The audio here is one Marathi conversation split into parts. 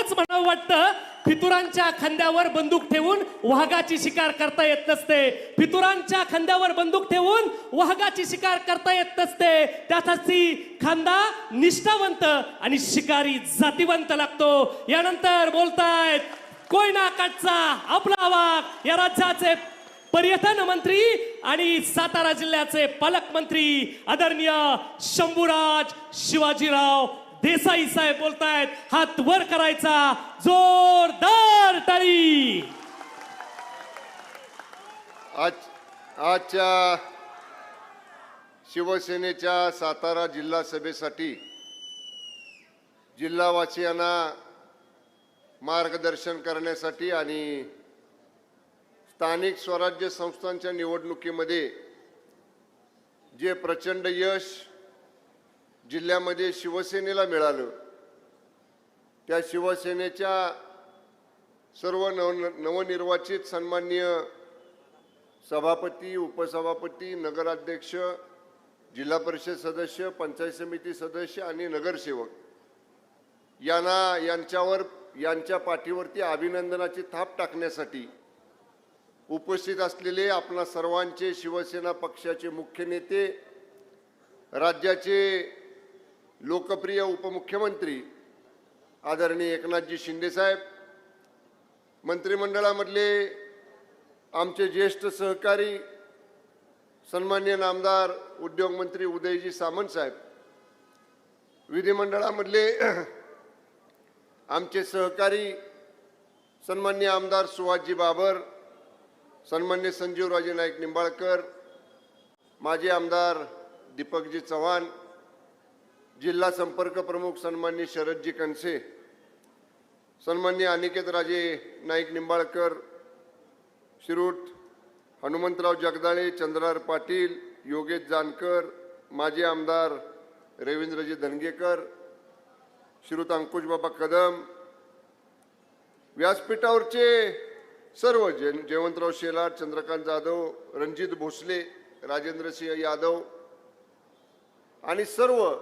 एवढंच म्हणावं वाटतं, फितुरांच्या खांद्यावर बंदूक ठेवून वाघाची शिकार करता येत नसते. फितुरांच्या खांद्यावर बंदूक ठेवून वाघाची शिकार करता येत नसते. त्यासाठी खांदा निष्ठावंत आणि शिकारी जातीवंत लागतो. यानंतर बोलतायत कोयना काठचा आपला वाघ, या राज्याचे पर्यटन मंत्री आणि सातारा जिल्ह्याचे पालकमंत्री आदरणीय शंभूराज शिवाजीराव देसाई साहेब बोलतायत. हात वर करायचा, जोरदार टाळी. आजच्या शिवसेनेच्या सातारा जिल्हा सभेसाठी जिल्हावासियांना मार्गदर्शन करण्यासाठी आणि स्थानिक स्वराज्य संस्थांच्या निवडणुकीमध्ये जे प्रचंड यश जिल्ह्यामध्ये शिवसेनेला मिळालं, त्या शिवसेनेच्या सर्व नवनिर्वाचित सन्माननीय सभापती, उपसभापती, नगराध्यक्ष, जिल्हा परिषद सदस्य, पंचायत समिती सदस्य आणि नगरसेवक यांच्या पाठीवरती अभिनंदनाची थाप टाकण्यासाठी उपस्थित असलेले आपणा सर्वांचे शिवसेना पक्षाचे मुख्य नेते, राज्याचे लोकप्रिय उपमुख्यमंत्री आदरणीय एकनाथजी शिंदे साहेब, मंत्रिमंडळामधले आमचे ज्येष्ठ सहकारी सन्माननीय नामदार उद्योगमंत्री उदयजी सामंत साहेब, विधिमंडळामधले आमचे सहकारी सन्माननीय आमदार सुहासजी बाबर, सन्मान्य संजीवराजे नाईक निंबाळकर, माजी आमदार दीपकजी चव्हाण, जिल्हा संपर्क प्रमुख सन्मान्य शरदजी कणसे, सन्मान्य अनिकेतराजे नाईक निंबाळकर, शिरूट हनुमंतराव जगदाळे, चंद्रार पाटील, योगेश जानकर, माजी आमदार रवींद्रजी धनगेकर, श्रीयुत अंकुशबाबा कदम, व्यासपीठावरचे सर्व जयवंतराव शेलार, चंद्रकांत जाधव, रणजित भोसले, राजेंद्रसिंह यादव आणि सर्व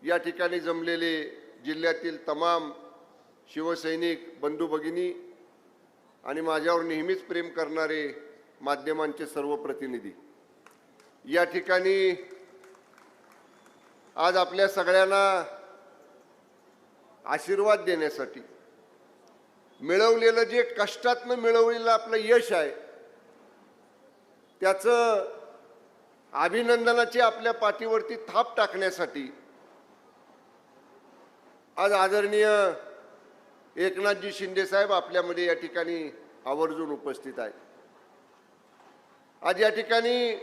या ठिकाणी जमलेले जिल्ह्यातील तमाम शिवसैनिक बंधू भगिनी आणि माझ्यावर नेहमीच प्रेम करणारे माध्यमांचे सर्व प्रतिनिधी, या ठिकाणी आज आपल्या सगळ्यांना आशीर्वाद देण्यासाठी मिळवलेलं जे कष्टातनं मिळवलेलं आपलं यश आहे, त्याचं अभिनंदनाची आपल्या पाठीवरती थाप टाकण्यासाठी आज आदरणीय एकनाथजी शिंदे साहेब आपल्यामध्ये या ठिकाणी आवर्जून उपस्थित आहेत. आज या ठिकाणी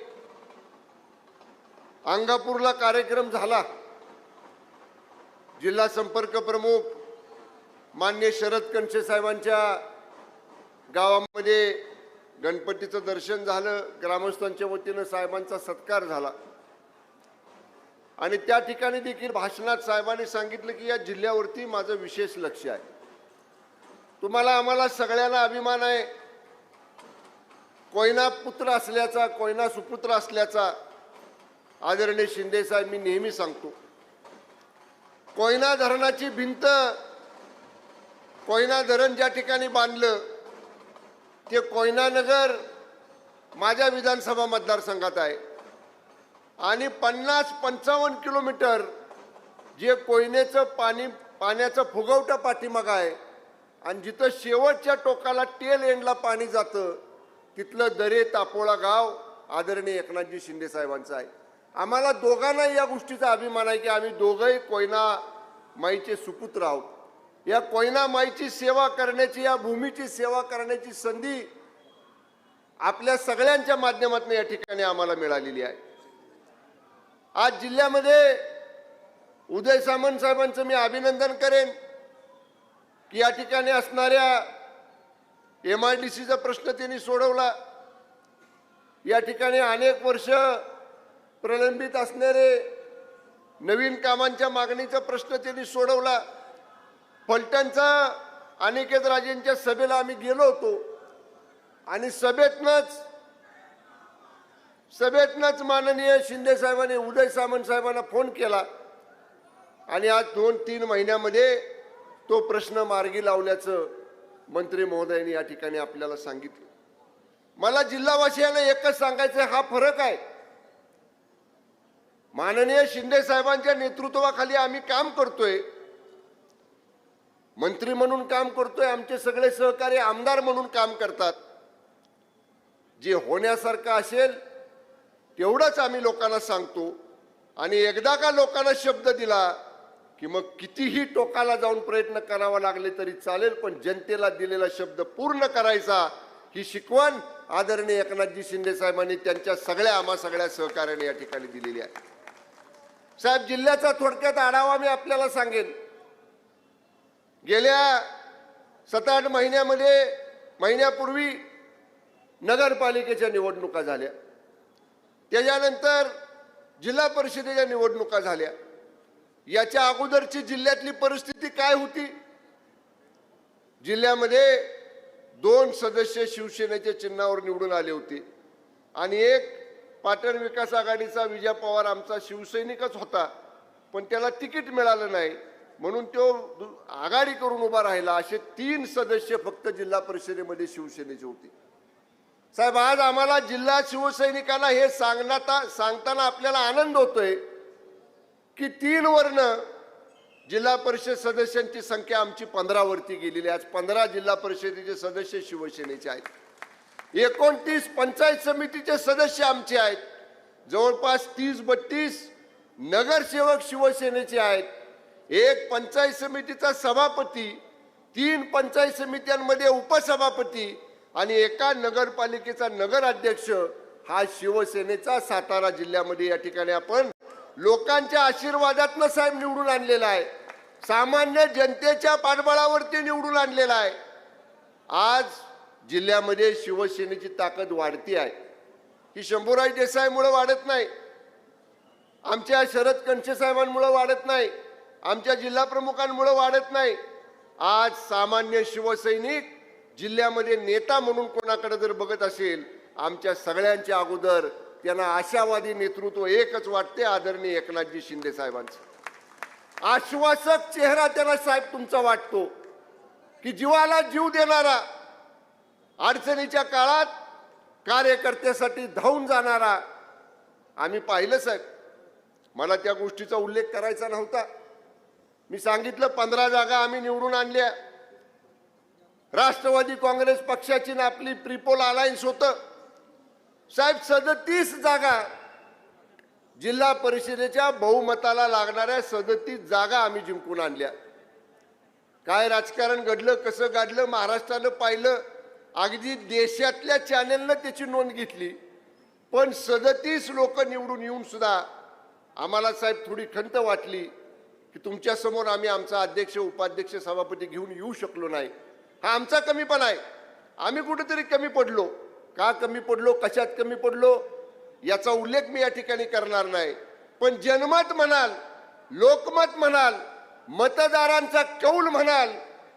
अंगापूरला कार्यक्रम झाला. जिल्हा संपर्क प्रमुख माननीय शरद कणसे साहेबांच्या गावामध्ये गणपतीचं दर्शन झालं. ग्रामस्थांच्या वतीनं साहेबांचा सत्कार झाला आणि त्या ठिकाणी देखील भाषणात साहेबांनी सांगितलं की या जिल्ह्यावरती माझं विशेष लक्ष आहे. तुम्हाला आम्हाला सगळ्यांना अभिमान आहे कोयना पुत्र असल्याचा, कोयना सुपुत्र असल्याचा. आदरणीय शिंदे साहेब, मी नेहमी सांगतो, कोयना धरणाची भिंत, कोयना धरण ज्या ठिकाणी बांधलं ते कोयना नगर माझ्या विधानसभा मतदारसंघात आहे आणि 50-55 किलोमीटर जे कोयनेचं पाण्याचं फुगवटा पाठीमागं आहे आणि जिथं शेवटच्या टोकाला टेल एंडला पाणी जातं तिथलं दरे तापोळा गाव आदरणीय एकनाथजी शिंदे साहेबांचं आहे. आम्हाला दोघांना या गोष्टीचा अभिमान आहे की आम्ही दोघंही कोयना माईचे सुपुत्र आहोत. या कोयना माईची सेवा करण्याची, या भूमीची सेवा करण्याची संधी आपल्या सगळ्यांच्या माध्यमातून या ठिकाणी आम्हाला मिळालेली आहे. आज जिल्ह्यामध्ये उदय सामंत साहेबांचं मी अभिनंदन करेन की या ठिकाणी असणाऱ्या MIDCचा प्रश्न त्यांनी सोडवला. या ठिकाणी अनेक वर्ष प्रलंबित असणारे नवीन कामांच्या मागणीचा प्रश्न त्यांनी सोडवला. फलटणचा अनिकेत राजेंच्या सभेला आम्ही गेलो होतो आणि सभेतनच माननीय शिंदे साहेबांनी उदय सामंत साहेबांना फोन केला आणि आज 2-3 महिन्यामध्ये तो प्रश्न मार्गी लावल्याचं मंत्री महोदयांनी या ठिकाणी आपल्याला सांगितलं. मला जिल्हावासियांना एकच सांगायचं, हा फरक आहे. माननीय शिंदे साहेबांच्या नेतृत्वाखाली आम्ही काम करतोय, मंत्री म्हणून काम करतोय, आमचे सगळे सहकारी आमदार म्हणून काम करतात. जे होण्यासारखं असेल तेवढंच आम्ही लोकांना सांगतो. आणि एकदा का लोकांना शब्द दिला की मग कितीही टोकाला जाऊन प्रयत्न करावा लागले तरी चालेल, पण जनतेला दिलेला शब्द पूर्ण करायचा, ही शिकवण आदरणीय एकनाथजी शिंदे साहेबांनी त्यांच्या आम्हा सगळ्या सहकार्याने या ठिकाणी दिलेली आहे. साहेब, जिल्ह्याचा थोडक्यात आढावा मी आपल्याला सांगेन. गेल्या 7-8 महिन्यापूर्वी नगरपालिकेच्या निवडणुका झाल्या, त्याच्यानंतर जिल्हा परिषदेच्या निवडणुका झाल्या. याच्या अगोदरची जिल्ह्यातली परिस्थिती काय होती? जिल्ह्यामध्ये 2 सदस्य शिवसेनेच्या चिन्हावर निवडून आले होते आणि एक पाटण विकास आघाडीचा विजय पवार आमचा शिवसैनिकच होता, पण त्याला तिकीट मिळालं नाही म्हणून तो आघाडी करून उभा राहिला. असे 3 सदस्य फक्त जिल्हा परिषदेमध्ये शिवसेनेचे होते. साहेब, आज आम्हाला जिल्हा शिवसैनिकांना हे सांगताना आपल्याला आनंद होतोय की 3 वरन जिल्हा परिषद सदस्यांची संख्या आमची 15 वरती गेलेली आहे. आज 15 जिल्हा परिषदेचे सदस्य शिवसेनेचे आहेत. 29 पंचायत समितीचे सदस्य आमचे आहेत. जवळपास 30-32 नगरसेवक शिवसेनेचे आहेत. एक पंचायत समितीचा सभापती, 3 पंचायत समित्यांमध्ये उपसभापती आणि एका नगरपालिकेचा नगराध्यक्ष हा शिवसेनेचा सातारा जिल्ह्यामध्ये या ठिकाणी आपण लोकांच्या आशीर्वादातनं साहेब निवडून आणलेला आहे. सामान्य जनतेच्या पाठबळावरती निवडून आणलेला आहे. आज जिल्ह्यामध्ये शिवसेनेची ताकद वाढती आहे. ही शंभूराज देसाईमुळे वाढत नाही, आमच्या शरद कणसे साहेबांमुळे वाढत नाही, आमच्या जिल्हा प्रमुखांमुळे वाढत नाही. आज सामान्य शिवसैनिक जिल्ह्यामध्ये नेता म्हणून कोणाकडे जर बघत असेल, आमच्या सगळ्यांच्या अगोदर त्यांना आशावादी नेतृत्व एकच वाटते, आदरणीय एकनाथजी शिंदे साहेबांचं. आश्वासक चेहरा त्यांना साहेब तुमचा वाटतो की जीवाला जीव देणारा, अडचणीच्या काळात कार्यकर्त्यासाठी धावून जाणारा आम्ही पाहिलं. साहेब, मला त्या गोष्टीचा उल्लेख करायचा नव्हता. मी सांगितलं 15 जागा आम्ही निवडून आणल्या. राष्ट्रवादी काँग्रेस पक्षाची ना आपली प्रिपोल अलायन्स होतं. साहेब, 37 जागा जिल्हा परिषदेच्या बहुमताला लागणाऱ्या 37 जागा आम्ही जिंकून आणल्या. काय राजकारण घडलं, कसं घडलं, महाराष्ट्रानं पाहिलं. अगदी देशातल्या चॅनेलनं त्याची नोंद घेतली. पण 37 लोक निवडून येऊन सुद्धा आम्हाला साहेब थोडी खंत वाटली की तुमच्या समोर आम्ही आमचा अध्यक्ष, उपाध्यक्ष, सभापती घेऊन येऊ शकलो नाही. हा आमचा कमीपणा आहे. आम्ही कुठेतरी कमी पडलो. का कमी पडलो, कशात कमी पडलो याचा उल्लेख मी या ठिकाणी करणार नाही. पण जनमत म्हणाल, लोकमत म्हणाल, मतदारांचा कौल म्हणाल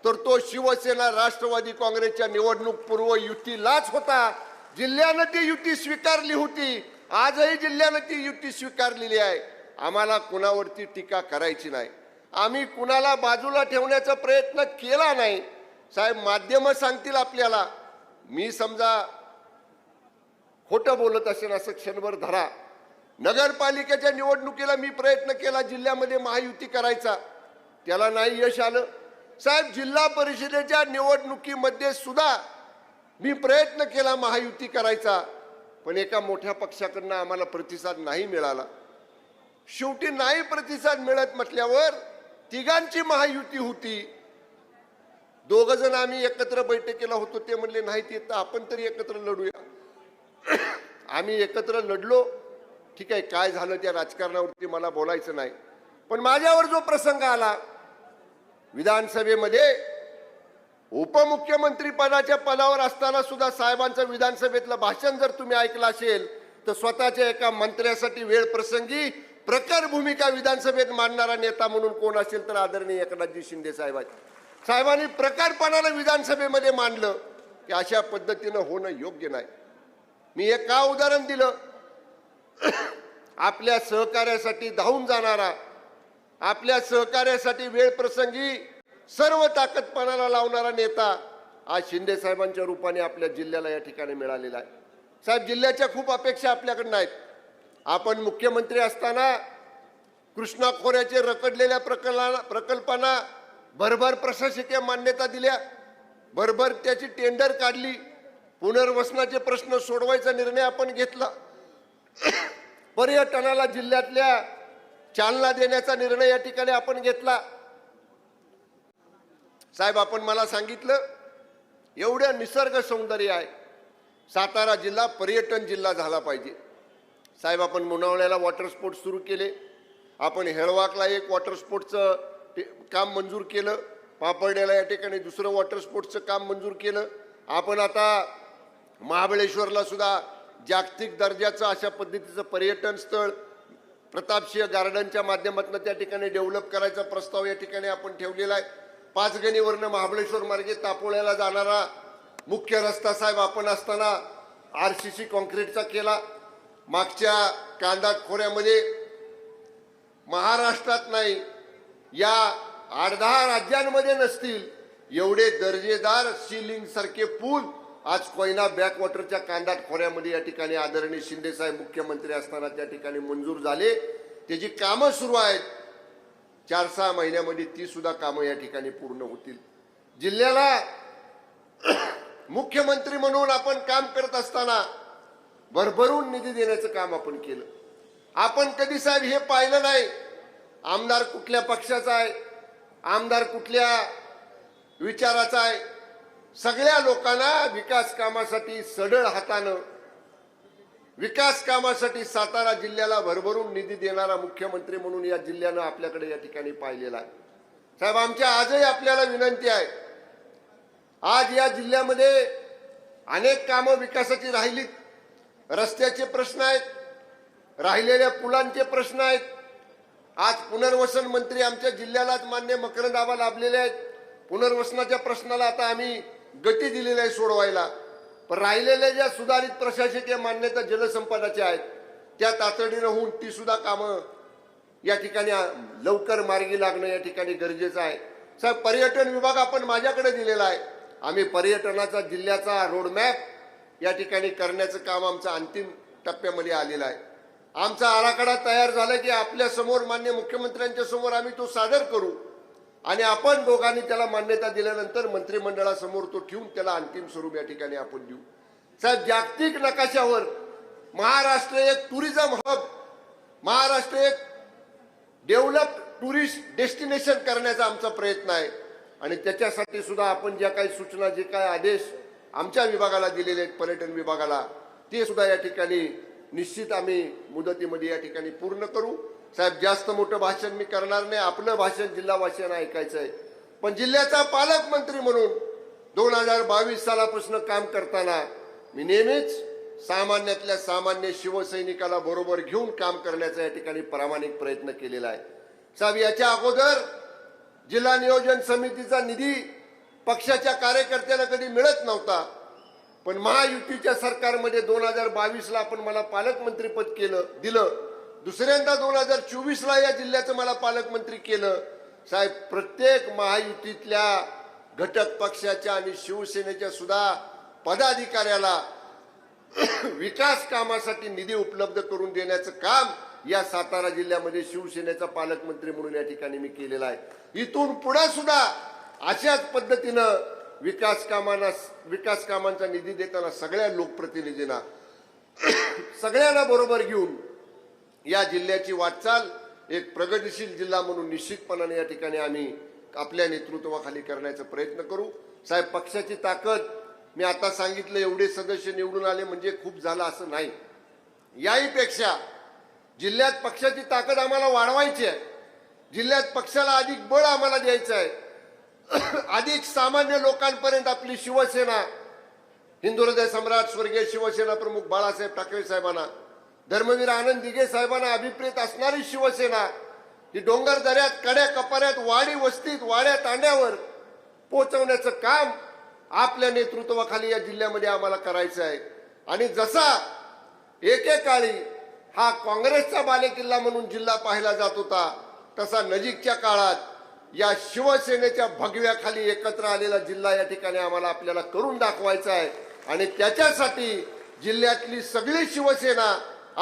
तर तो शिवसेना राष्ट्रवादी काँग्रेसच्या निवडणूक पूर्व युतीलाच होता. जिल्ह्यानं ती युती स्वीकारली होती. आजही जिल्ह्यानं ती युती स्वीकारलेली आहे. आम्हाला कुणावरती टीका करायची नाही. आम्ही कुणाला बाजूला ठेवण्याचा प्रयत्न केला नाही. साहेब, माध्यम सांगतील आपल्याला, मी समजा खोटं बोलत असेल असं क्षणभर धरा. नगरपालिकेच्या निवडणुकीला मी प्रयत्न केला जिल्ह्यामध्ये महायुती करायचा, त्याला नाही यश आलं. साहेब, जिल्हा परिषदेच्या निवडणुकीमध्ये सुद्धा मी प्रयत्न केला महायुती करायचा, पण एका मोठ्या पक्षाकडनं आम्हाला प्रतिसाद नाही मिळाला. शेवटी नाही प्रतिसाद मिळत म्हटल्यावर तिघांची महायुती होती. 2 जण आम्ही एकत्र बैठकीला होतो. ते म्हणले नाही ते तर आपण तरी एकत्र लढूया. आम्ही एकत्र लढलो. ठीक आहे, काय झालं त्या राजकारणावरती मला बोलायचं नाही. पण माझ्यावर जो प्रसंग आला विधानसभेमध्ये, उपमुख्यमंत्री पदाच्या पदावर असताना सुद्धा साहेबांचं विधानसभेतलं भाषण जर तुम्ही ऐकलं असेल तर स्वतःच्या एका मंत्र्यासाठी वेळ प्रसंगी प्रखर भूमिका विधानसभेत मांडणारा नेता म्हणून कोण असेल तर आदरणीय एकनाथजी शिंदे साहेबांनी प्रकारपणाने विधानसभेमध्ये मांडलं की अशा पद्धतीनं होणं योग्य नाही. मी एक का उदाहरण दिलं, आपल्या सहकार्यासाठी धावून जाणारा, आपल्या सहकार्यासाठी वेळ प्रसंगी सर्व ताकदपणाला लावणारा नेता आज शिंदे साहेबांच्या रूपाने आपल्या जिल्ह्याला या ठिकाणी मिळालेला आहे. साहेब, जिल्ह्याच्या खूप अपेक्षा आपल्याकडे नाहीत. आपण मुख्यमंत्री असताना कृष्णा खोऱ्याचे रखडलेल्या प्रकल्पांना भरभर प्रशासकीय मान्यता दिल्या, भरभर त्याची टेंडर काढली, पुनर्वसनाचे प्रश्न सोडवायचा निर्णय आपण घेतला, पर्यटनाला जिल्ह्यातल्या चालना देण्याचा निर्णय या ठिकाणी आपण घेतला. साहेब, आपण मला सांगितलं एवढं निसर्ग सौंदर्य आहे, सातारा जिल्हा पर्यटन जिल्हा झाला पाहिजे. साहेब, आपण मुनावळ्याला वॉटर स्पोर्ट्स सुरू केले, आपण हेळवाकला एक वॉटर स्पोर्ट्सचं काम मंजूर केलं, पापर्ड्याला या ठिकाणी दुसरं वॉटर स्पोर्ट्सचं काम मंजूर केलं. आपण आता महाबळेश्वरला सुद्धा जागतिक दर्जाचं अशा पद्धतीचं पर्यटन स्थळ प्रतापसिंह गार्डनच्या माध्यमातून त्या ठिकाणी डेव्हलप करायचा प्रस्ताव या ठिकाणी आपण ठेवलेला आहे. पाचगणीवरनं महाबळेश्वर मार्गे तापोळ्याला जाणारा मुख्य रस्ता साहेब आपण असताना RCC कॉन्क्रीटचा केला. मागच्या कांदा खोऱ्यामध्ये महाराष्ट्रात नाही, या 8-10 राज्यांमध्ये नसतील एवढे दर्जेदार सीलिंग सारखे पूल आज कोयना बॅकवॉटरच्या कांदा खोऱ्यामध्ये या ठिकाणी आदरणीय शिंदे साहेब मुख्यमंत्री असताना त्या ठिकाणी मंजूर झाले. त्याची कामं सुरू आहेत. 4-6 महिन्यामध्ये ती सुद्धा कामं या ठिकाणी पूर्ण होतील. जिल्ह्याला मुख्यमंत्री म्हणून आपण काम करत असताना भरभरून निधी देण्याचं काम आपण केलं. आपण कधी साहेब हे पाहिलं नाही आमदार कुठल्या पक्षाचा आहे, आमदार कुठल्या विचाराचा आहे. सगळ्या लोकांना विकास कामासाठी सढळ हातानं, विकास कामासाठी सातारा जिल्ह्याला भरभरून निधी देणारा मुख्यमंत्री म्हणून या जिल्ह्यानं आपल्याकडे या ठिकाणी पाहिलेला आहे. साहेब, आमच्या आजही आपल्याला विनंती आहे, आज या जिल्ह्यामध्ये अनेक कामं विकासाची राहिलीत. रस्त्याचे प्रश्न आहेत, राहिलेल्या पुलांचे प्रश्न आहेत. आज पुनर्वसन मंत्री आमच्या जिल्ह्यालाच मान्य मकरंद आबा लाभलेले आहेत. पुनर्वसनाच्या प्रश्नाला आता आम्ही गती दिलेली आहे सोडवायला. पण राहिलेल्या ज्या सुधारित प्रशासकीय मान्यता जलसंपदाच्या आहेत त्या तातडीनं होऊन ती सुद्धा कामं या ठिकाणी लवकर मार्गी लागणं या ठिकाणी गरजेचं आहे. साहेब, पर्यटन विभाग आपण माझ्याकडे दिलेला आहे. आम्ही पर्यटनाचा जिल्ह्याचा रोडमॅप या ठिकाणी करण्याचं काम आमचं अंतिम टप्प्यामध्ये आलेलं आहे. आमचा आराखडा तयार झाला की आपल्या समोर मान्य मुख्यमंत्र्यांच्या समोर आम्ही तो सादर करू आणि आपण दोघांनी त्याला मान्यता दिल्यानंतर मंत्रिमंडळासमोर तो ठेवून त्याला अंतिम स्वरूप या ठिकाणी आपण देऊ. साहेब, जागतिक नकाशावर महाराष्ट्र एक टुरिझम हब, महाराष्ट्र एक डेव्हलप्ड टुरिस्ट डेस्टिनेशन करण्याचा आमचा प्रयत्न आहे आणि त्याच्यासाठी सुद्धा आपण ज्या काही सूचना, जे काही आदेश आमच्या विभागाला दिलेले आहेत पर्यटन विभागाला, ते सुद्धा या ठिकाणी निश्चित आम्ही मुदतीमध्ये या ठिकाणी पूर्ण करू. साहेब, जास्त मोठं भाषण मी करणार नाही, आपलं भाषण जिल्हावासियांना ऐकायचं आहे. पण जिल्ह्याचा पालकमंत्री म्हणून 2022 सालापासून काम करताना मी नेहमीच सामान्यातल्या सामान्य शिवसैनिकाला बरोबर घेऊन काम करण्याचा या ठिकाणी प्रामाणिक प्रयत्न केलेला आहे. साहेब, याच्या अगोदर जिल्हा नियोजन समितीचा निधी पक्षाच्या कार्यकर्त्यांना कधी मिळत नव्हता. पण महायुतीच्या सरकारमध्ये 2022ला आपण मला पालकमंत्रीपद दिलं. दुसऱ्यांदा 2024ला या जिल्ह्याचं मला पालकमंत्री केलं. साहेब, प्रत्येक महायुतीतल्या घटक पक्षाच्या आणि शिवसेनेच्या सुद्धा पदाधिकाऱ्याला विकास कामासाठी निधी उपलब्ध करून देण्याचं काम या सातारा जिल्ह्यामध्ये शिवसेनेचा पालकमंत्री म्हणून या ठिकाणी मी केलेला आहे. इथून पुढे सुद्धा अशाच पद्धतीनं विकास कामांचा निधी देताना सगळ्या लोकप्रतिनिधींना सगळ्यांना बरोबर घेऊन या जिल्ह्याची वाटचाल एक प्रगतिशील जिल्हा म्हणून निश्चितपणाने या ठिकाणी आम्ही आपल्या नेतृत्वाखाली करण्याचा प्रयत्न करू. साहेब, पक्षाची ताकद मी आता सांगितलं, एवढे सदस्य निवडून आले म्हणजे खूप झालं असं नाही. याहीपेक्षा जिल्ह्यात पक्षाची ताकद आम्हाला वाढवायची आहे. जिल्ह्यात पक्षाला अधिक बळ आम्हाला द्यायचं आहे. अधिक सामान्य लोकांपर्यंत आपली शिवसेना, हिंदुहृदय सम्राट स्वर्गीय शिवसेना प्रमुख बाळासाहेब ठाकरे साहेबांना, धर्मवीर आनंद दिघे साहेबांना अभिप्रेत असणारी शिवसेना ही डोंगर दऱ्यात, कड्या कपाऱ्यात, वाडी वस्तीत, वाड्या तांड्यावर पोहोचवण्याचं काम आपल्या नेतृत्वाखाली या जिल्ह्यामध्ये आम्हाला करायचं आहे. आणि जसा एकेकाळी हा काँग्रेसचा बालेकिल्ला म्हणून जिल्हा पाहिला जात होता, तसा नजीकच्या काळात या शिवसेनेच्या भगव्याखाली एकत्र आलेला जिल्हा या ठिकाणी आम्हाला आपल्याला करून दाखवायचा आहे आणि त्याच्यासाठी जिल्ह्यातली सगळी शिवसेना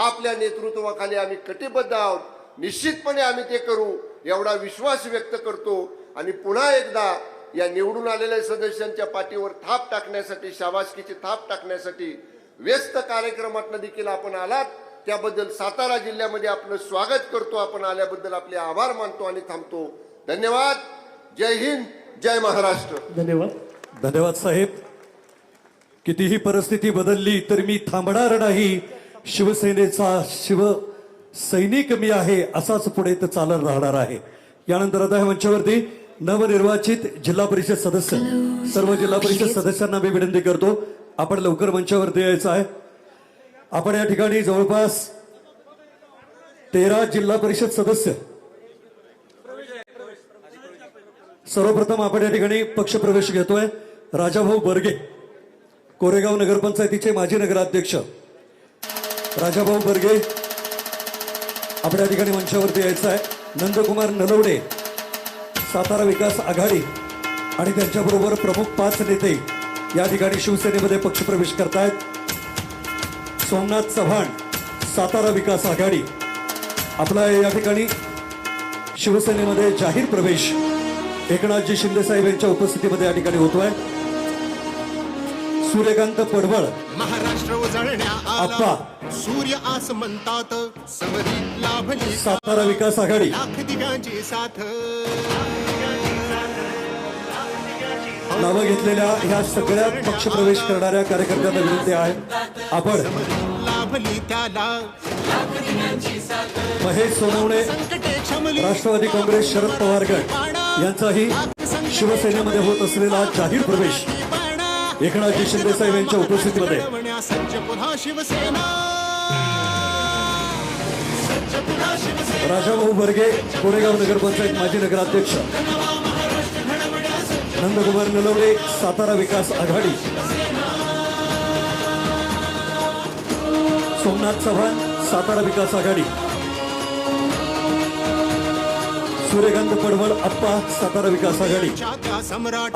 आपल्या नेतृत्वाखाली आम्ही कटिबद्ध आहोत. निश्चितपणे आम्ही ते करू एवढा विश्वास व्यक्त करतो आणि पुन्हा एकदा या निवडून आलेल्या सदस्यांच्या पाठीवर थाप टाकण्यासाठी, शाबासकीची थाप टाकण्यासाठी व्यस्त कार्यक्रमातनं देखील आपण आलात, त्याबद्दल सातारा जिल्ह्यामध्ये आपलं स्वागत करतो. आपण आल्याबद्दल आपले आभार मानतो आणि थांबतो. धन्यवाद. जय हिंद, जय महाराष्ट्र. धन्यवाद. धन्यवाद साहेब. कितीही परिस्थिती बदलली तर मी थांबणार नाही. शिवसेनेचा शिवसैनिक मी आहे, असाच पुढे तर चालत राहणार आहे. यानंतर आता या मंचावरती नवनिर्वाचित जिल्हा परिषद सदस्य, सर्व जिल्हा परिषद सदस्यांना मी विनंती करतो, आपण लवकर मंचावरती यायचं आहे. आपण या ठिकाणी जवळपास 13 जिल्हा परिषद सदस्य. सर्वप्रथम आपण या ठिकाणी पक्षप्रवेश घेतोय. राजाभाऊ बर्गे, कोरेगाव नगरपंचायतीचे माजी नगराध्यक्ष राजाभाऊ बर्गे, आपण या ठिकाणी मंचावरती यायचं आहे. नंदकुमार नलवडे, सातारा विकास आघाडी आणि त्यांच्याबरोबर प्रमुख 5 नेते या ठिकाणी शिवसेनेमध्ये पक्षप्रवेश करतायत. सोमनाथ चव्हाण, सातारा विकास आघाडी, आपला या ठिकाणी शिवसेनेमध्ये जाहीर प्रवेश एकनाथजी शिंदे साहेब यांच्या उपस्थितीमध्ये या ठिकाणी होतोय. सूर्यकांत पडवळ, महाराष्ट्र उजळण्या आप्पा, आला सूर्य आस म्हणतात समरी लाभली सातारा विकास आघाडी, लाख दिव्यांची साथ. नावं घेतलेल्या ह्या सगळ्या पक्षप्रवेश करणाऱ्या कार्यकर्त्यांना विनंती आहे, आपण लाभली त्याला महेश सोनवणे, संकटे क्षमली राष्ट्रवादी काँग्रेस शरद पवार गट यांचाही शिवसेनेमध्ये होत असलेला जाहीर प्रवेश एकनाथजी शिंदे साहेब यांच्या उपस्थितीमध्ये. सज्ज पुन्हा शिवसेना, सज्ज पुन्हा शिवसेना. राजाभाऊ बर्गे, कोरेगाव नगरपंचायत माजी नगराध्यक्ष, नंदकुमार नलवडे, सातारा विकास आघाडी, सोमनाथ चव्हाण, सातारा विकास आघाडी, सूर्यकांत पडवळ, आप्पा, सातारा विकास आघाडी. त्या सम्राट